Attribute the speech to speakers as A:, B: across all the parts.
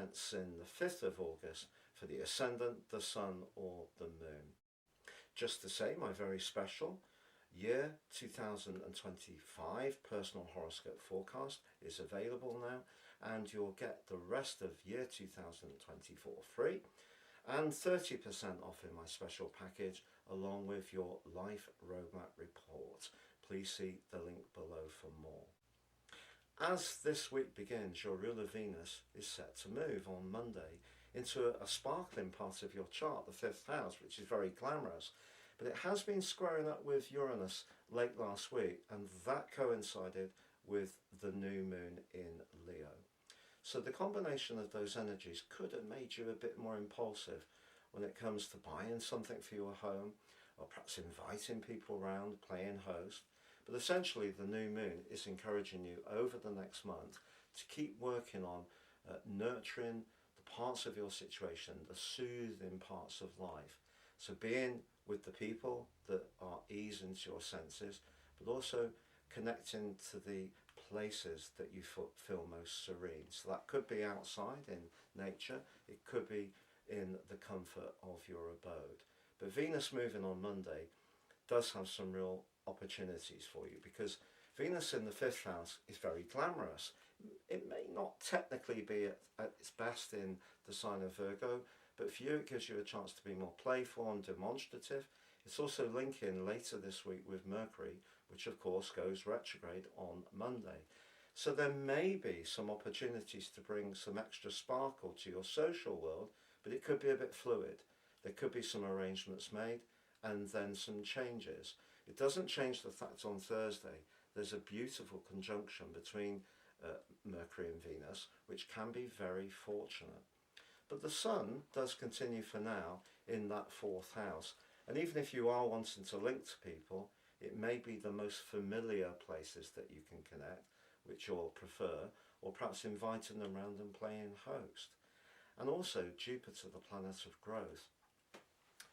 A: commencing the 5th of August for the Ascendant, the Sun or the Moon. Just to say, my very special year 2025 personal horoscope forecast is available now, and you'll get the rest of year 2024 free and 30% off in my special package along with your life roadmap report. Please see the link below for more. As this week begins, your ruler Venus is set to move on Monday into a sparkling part of your chart, the 5th house, which is very glamorous. But it has been squaring up with Uranus late last week, and that coincided with the new moon in Leo. So the combination of those energies could have made you a bit more impulsive when it comes to buying something for your home, or perhaps inviting people around, playing host. But essentially the new moon is encouraging you over the next month to keep working on nurturing the parts of your situation, the soothing parts of life. So being with the people that are easing to your senses, but also connecting to the places that you feel most serene. So that could be outside in nature, it could be in the comfort of your abode. But Venus moving on Monday does have some real opportunities for you, because Venus in the 5th house is very glamorous. It may not technically be at its best in the sign of Virgo, but for you it gives you a chance to be more playful and demonstrative. It's also linking later this week with Mercury, which of course goes retrograde on Monday. So there may be some opportunities to bring some extra sparkle to your social world, but it could be a bit fluid. There could be some arrangements made and then some changes. It doesn't change the fact on Thursday there's a beautiful conjunction between Mercury and Venus, which can be very fortunate. But the Sun does continue for now in that 4th house. And even if you are wanting to link to people, it may be the most familiar places that you can connect, which you'll prefer, or perhaps inviting them around and playing host. And also Jupiter, the planet of growth,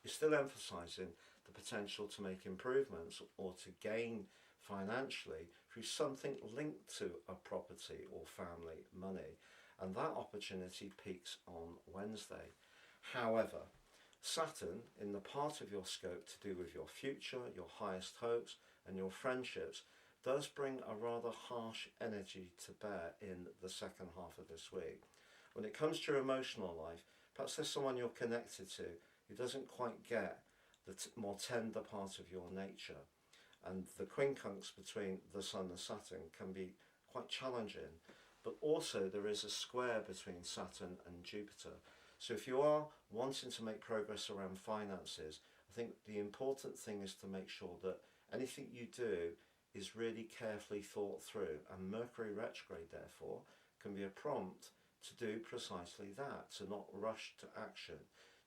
A: is still emphasising the potential to make improvements or to gain financially through something linked to a property or family money. And that opportunity peaks on Wednesday. However, Saturn, in the part of your scope to do with your future, your highest hopes and your friendships, does bring a rather harsh energy to bear in the second half of this week. When it comes to your emotional life, perhaps there's someone you're connected to who doesn't quite get the more tender part of your nature. And the quincunx between the Sun and Saturn can be quite challenging. But also there is a square between Saturn and Jupiter. So if you are wanting to make progress around finances, I think the important thing is to make sure that anything you do is really carefully thought through. And Mercury retrograde, therefore, can be a prompt to do precisely that, to not rush to action,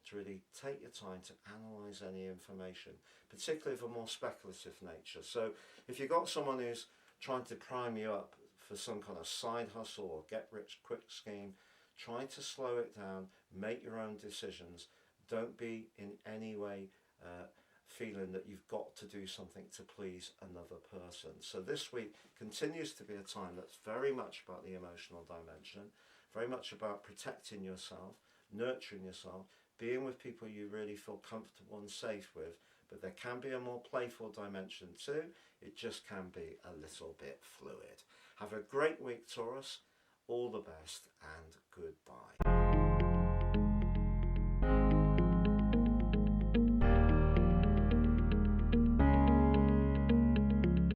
A: to really take your time to analyse any information, particularly of a more speculative nature. So if you've got someone who's trying to prime you up for some kind of side hustle or get rich quick scheme, try to slow it down, make your own decisions. Don't be in any way feeling that you've got to do something to please another person. So this week continues to be a time that's very much about the emotional dimension, very much about protecting yourself, nurturing yourself, being with people you really feel comfortable and safe with. But there can be a more playful dimension too. It just can be a little bit fluid. Have a great week, Taurus. All the best and goodbye.